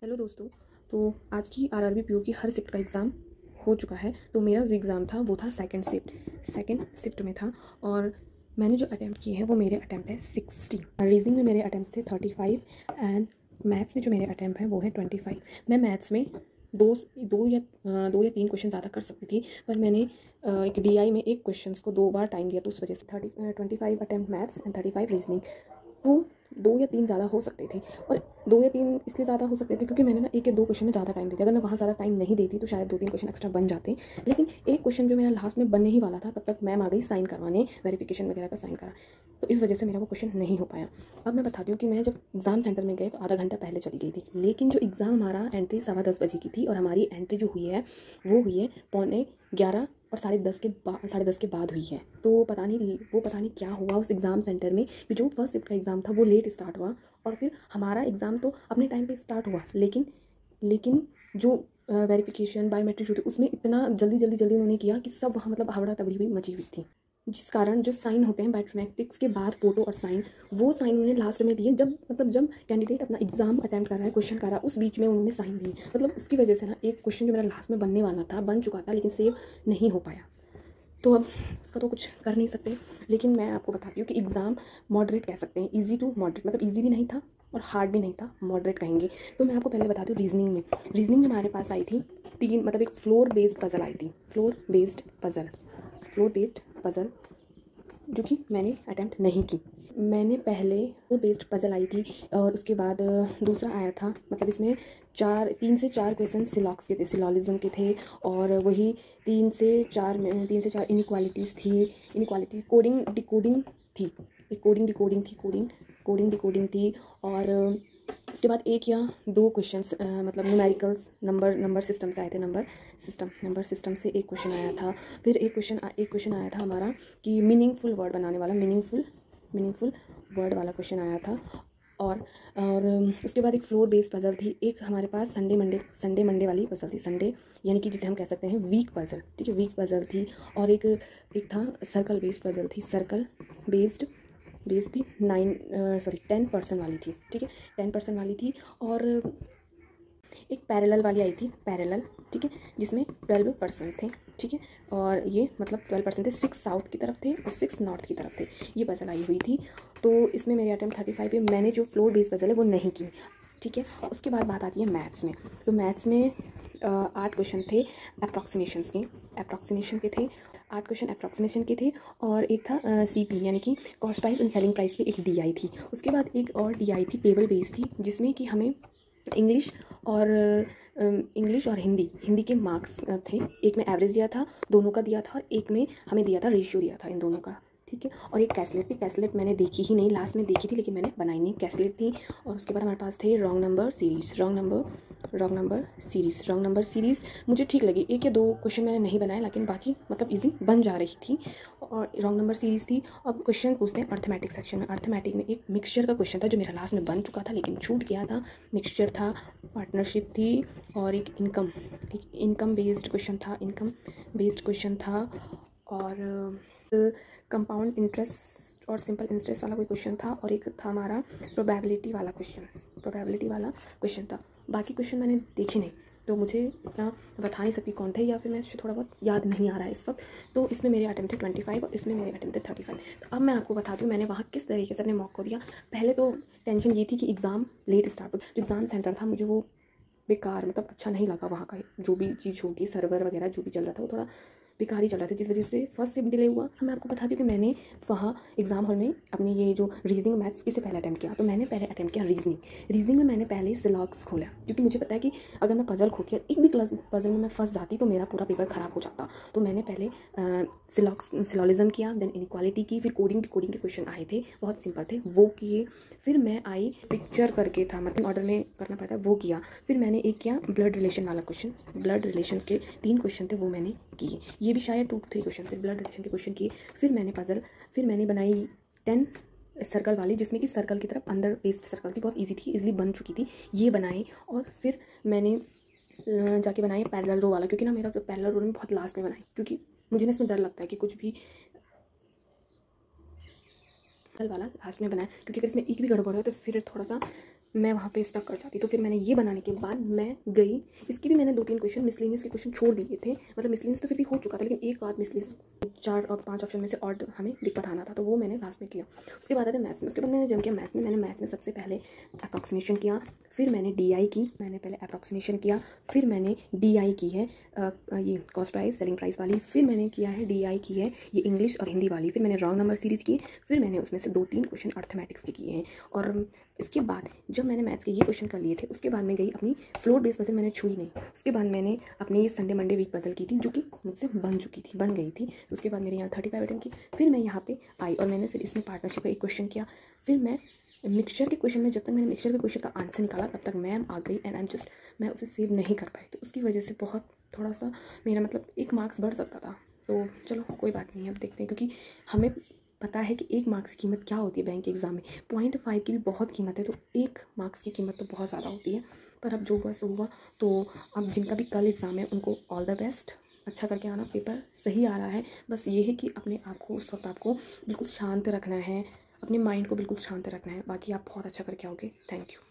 Hello दोस्तों। तो आज की आरआरबी पीओ की हर शिफ्ट का एग्ज़ाम हो चुका है। तो मेरा जो एग्ज़ाम था वो था सेकंड शिफ्ट में था। और मैंने जो अटैम्प्ट किए हैं वो मेरे अटैम्प्ट है 60। रीजनिंग में मेरे अटैम्प्ट थे 35 एंड मैथ्स में जो मेरे अटैम्प्ट हैं वो है 25। मैं मैथ्स में दो या तीन क्वेश्चन ज़्यादा कर सकती थी, पर मैंने एक डीआई में एक क्वेश्चन को 2 बार टाइम दिया, तो उस वजह से 25 अटैम्प्ट मैथ्स एंड 35 रीजनिंग। वो 2 या 3 ज़्यादा हो सकते थे। और 2 या 3 इसलिए ज़्यादा हो सकते थे क्योंकि मैंने ना 1 या 2 क्वेश्चन में ज़्यादा टाइम दिया। अगर मैं वहाँ ज़्यादा टाइम नहीं देती तो शायद 2-3 क्वेश्चन एक्स्ट्रा बन जाते। लेकिन एक क्वेश्चन जो मेरा लास्ट में बनने ही वाला था, तब तक मैम आ गई साइन करवाने, वेरिफिकेशन वगैरह का साइन करा, तो इस वजह से मेरा वो क्वेश्चन नहीं हो पाया। अब मैं बताती हूँ कि मैं जब एग्ज़ाम सेंटर में गए तो आधा घंटा पहले चली गई थी, लेकिन जो एग्ज़ाम हमारा एंट्री 10:15 बजे की थी और हमारी एंट्री जो हुई है वो हुई है 11:15 और 10:30 के बाद हुई है। तो पता नहीं क्या हुआ उस एग्ज़ाम सेंटर में कि जो फर्स्ट शिफ्ट का एग्ज़ाम था वो लेट स्टार्ट हुआ, और फिर हमारा एग्ज़ाम तो अपने टाइम पे स्टार्ट हुआ, लेकिन जो वेरिफिकेशन बायोमेट्रिक होती उसमें इतना जल्दी उन्होंने किया कि सब वहाँ मतलब हबड़ा तबड़ी हुई मची हुई थी, जिस कारण जो साइन होते हैं बायोमेट्रिक्स के बाद फ़ोटो और साइन, वो साइन उन्होंने लास्ट में दिए जब कैंडिडेट अपना एग्ज़ाम अटैम्प्ट कर रहा है, क्वेश्चन कर रहा है, उस बीच में उन्होंने साइन दिए। मतलब उसकी वजह से ना एक क्वेश्चन जो मेरा लास्ट में बनने वाला था बन चुका था, लेकिन सेव नहीं हो पाया। तो अब उसका तो कुछ कर नहीं सकते। लेकिन मैं आपको बताती हूँ कि एग्ज़ाम मॉडरेट कह सकते हैं, ईजी टू मॉडरेट, मतलब ईजी भी नहीं था और हार्ड भी नहीं था, मॉडरेट कहेंगे। तो मैं आपको पहले बताती हूँ रीजनिंग में हमारे पास आई थी 3, मतलब एक फ्लोर बेस्ड पज़ल आई थी, फ्लोर बेस्ड पज़ल जो कि मैंने अटैम्प्ट नहीं की। मैंने पहले फ्लोर बेस्ड पज़ल आई थी और उसके बाद दूसरा आया था, मतलब इसमें 3 से 4 क्वेश्चन सिलॉक्स के थे, सिलॉलिज्म के थे, और वही 3 से 4 इनइक्वालिटीज़ थी, कोडिंग डिकोडिंग थी, कोडिंग डिकोडिंग थी। और उसके बाद 1 या 2 क्वेश्चंस मतलब न्यूमेरिकल्स नंबर सिस्टम से आए थे, नंबर सिस्टम से एक क्वेश्चन आया था। फिर एक क्वेश्चन आया था हमारा कि मीनिंगफुल वर्ड बनाने वाला, मीनिंगफुल वर्ड वाला क्वेश्चन आया था। और उसके बाद एक फ्लोर बेस्ड पज़ल थी, एक हमारे पास संडे मंडे वाली पज़ल थी, संडे यानी कि जिसे हम कह सकते हैं वीक पज़ल, ठीक है, वीक पज़ल थी। और एक था सर्कल बेस्ड पज़ल थी, सर्कल बेस्ड थी 10% वाली थी, ठीक है, 10% वाली थी। और एक पैरेलल वाली आई थी, ठीक है, जिसमें 12% थे, ठीक है, और ये मतलब 12% थे, 6 साउथ की तरफ थे और 6 नॉर्थ की तरफ थे, ये पज़ल आई हुई थी। तो इसमें मेरे अटैम्प्ट 35 पे मैंने जो फ्लोर बेस्ड पज़ल है वो नहीं की, ठीक है। और उसके बाद बात आती है मैथ्स में। तो मैथ्स में 8 क्वेश्चन थे अप्रॉक्सीमेशन के थे, 8 क्वेश्चन अप्रॉक्सीमेशन के थे। और एक था सीपी यानी कि cost price and selling price की एक डीआई थी। उसके बाद एक और डीआई थी, टेबल बेस्ड थी, जिसमें कि हमें इंग्लिश और हिंदी के मार्क्स थे। एक में एवरेज दिया था, दोनों का दिया था, और एक में हमें दिया था रेशियो दिया था इन दोनों का, ठीक है। और एक कैसलेट थी, कैसलेट मैंने देखी ही नहीं, लास्ट में देखी थी लेकिन मैंने बनाई नहीं, कैसलेट थी। और उसके बाद हमारे पास थे रॉन्ग नंबर सीरीज़ मुझे ठीक लगी। 1 या 2 क्वेश्चन मैंने नहीं बनाए, लेकिन बाकी मतलब इजी बन जा रही थी, और रॉन्ग नंबर सीरीज़ थी। अब क्वेश्चन पूछते हैं अर्थमेटिक सेक्शन में। अर्थमेटिक में एक मिक्सचर का क्वेश्चन था जो मेरा लास्ट में बन चुका था लेकिन छूट गया था। मिक्सचर था, पार्टनरशिप थी, और एक इनकम बेस्ड क्वेश्चन था, और कंपाउंड इंटरेस्ट और सिंपल इंटरेस्ट वाला कोई क्वेश्चन था, और एक था हमारा प्रोबेबिलिटी वाला क्वेश्चन था। बाकी क्वेश्चन मैंने देखे नहीं, तो मुझे इतना बता नहीं सकती कौन थे, या फिर मैं थोड़ा बहुत याद नहीं आ रहा है इस वक्त। तो इसमें मेरे अटैम्प्ट थे 25 और इसमें मेरे अटैम्प्ट थे 35। तो अब मैं आपको बताती हूँ मैंने वहाँ किस तरीके से अपने मॉक को दिया। पहले तो टेंशन ये थी कि एग्ज़ाम लेट स्टार्ट हो, जो एग्ज़ाम सेंटर था मुझे वो बेकार, मतलब अच्छा नहीं लगा। वहाँ का जो भी चीज़ होगी, सर्वर वगैरह जो भी चल रहा था वो थोड़ा बेकार ही चल रहा था, जिस वजह से फर्स्ट शिफ्ट डिले हुआ। मैं आपको बताती हूँ कि मैंने वहाँ एग्ज़ाम हॉल में अपनी ये जो रीजनिंग मैथ्स किसे पहले अटैम्प्ट किया, तो मैंने पहले अटैम्प्ट किया रीजनिंग में मैंने पहले सिलॉक्स खोला, क्योंकि मुझे पता है कि अगर मैं पज़ल खोलती और एक भी पज़ल में मैं फंस जाती तो मेरा पूरा पेपर ख़राब हो जाता। तो मैंने पहले सिलॉलिज्म किया, देन इनइक्वालिटी की, फिर कोडिंग के क्वेश्चन आए थे, बहुत सिंपल थे, वो किए। फिर मैं आई पिक्चर करके था, मतलब ऑर्डर में करना पड़ता है, वो किया। फिर मैंने एक किया ब्लड रिलेशन वाला क्वेश्चन, ब्लड रिलेशन के 3 क्वेश्चन थे वो मैंने किए, ये भी शायद 2-3 क्वेश्चन थे, ब्लड रिलेशन के क्वेश्चन किए। फिर मैंने बनाई 10 सर्कल वाली, जिसमें कि सर्कल की तरफ अंदर बेस्ड सर्कल थी, बहुत इजी थी, इजीली बन चुकी थी, ये बनाई। और फिर मैंने जाके बनाई पैरेलल रो वाला, क्योंकि ना मेरा पैरेलल रो में बहुत लास्ट में बनाई, क्योंकि मुझे ना इसमें डर लगता है कि कुछ भी वाला लास्ट में बनाया, क्योंकि अगर इसमें एक भी गड़बड़ हो तो फिर थोड़ा सा मैं वहाँ पे स्टक कर जाती। तो फिर मैंने ये बनाने के बाद मैं गई, इसकी भी मैंने 2-3 क्वेश्चन मिसलेनियस के क्वेश्चन छोड़ दिए थे, मतलब मिसलेनियस तो फिर भी हो चुका था, लेकिन एक आध मिसलेनियस 4 और 5 ऑप्शन में से और हमें दिक्कत आना था, तो वो मैंने लास्ट में किया। उसके बाद आते मैथ्स में। उसके बाद मैंने जम किया मैथ्स में। मैंने मैथ्स में सबसे पहले अप्रॉक्सीमेशन किया, फिर मैंने DI की। मैंने पहले अप्रॉक्सीमेशन किया, फिर मैंने DI की है ये कॉस्ट प्राइस सेलिंग प्राइस वाली, फिर मैंने किया है DI की है ये इंग्लिश और हिंदी वाली, फिर मैंने रॉन्ग नंबर सीरीज़ की, फिर मैंने उसमें से 2-3 क्वेश्चन अर्थमेटिक्स के किए हैं। और इसके बाद जब मैंने मैथ्स के ये क्वेश्चन कर लिए थे, उसके बाद मैं गई अपनी फ्लोर बेस पजल मैंने छुई नहीं। उसके बाद मैंने अपनी ये संडे मंडे वीक पजल की थी, जो कि मुझसे बन गई थी। उसके बाद मेरे यहाँ 35 अटेम्प्ट की। फिर मैं यहाँ पे आई और मैंने फिर इसमें पार्टनरशिप का एक क्वेश्चन किया। फिर मैं मिक्सचर के क्वेश्चन में, जब तक मैंने मिक्सचर के क्वेश्चन का आंसर निकाला तब तक मैम आ गई एंड मैं उसे सेव नहीं कर पाई। तो उसकी वजह से बहुत थोड़ा सा मेरा मतलब 1 मार्क्स बढ़ सकता था। तो चलो कोई बात नहीं है, अब देखते हैं, क्योंकि हमें पता है कि 1 मार्क्स की कीमत क्या होती है बैंक एग्ज़ाम में। 0.5 की भी बहुत कीमत है, तो 1 मार्क्स की कीमत तो बहुत ज़्यादा होती है। पर अब जो हुआ सो हुआ। तो अब जिनका भी कल एग्ज़ाम है उनको ऑल द बेस्ट, अच्छा करके आना, पेपर सही आ रहा है। बस ये है कि अपने आप को उस वक्त आपको बिल्कुल शांत रखना है, अपने माइंड को बिल्कुल शांत रखना है, बाकी आप बहुत अच्छा करके आओगे। Thank you.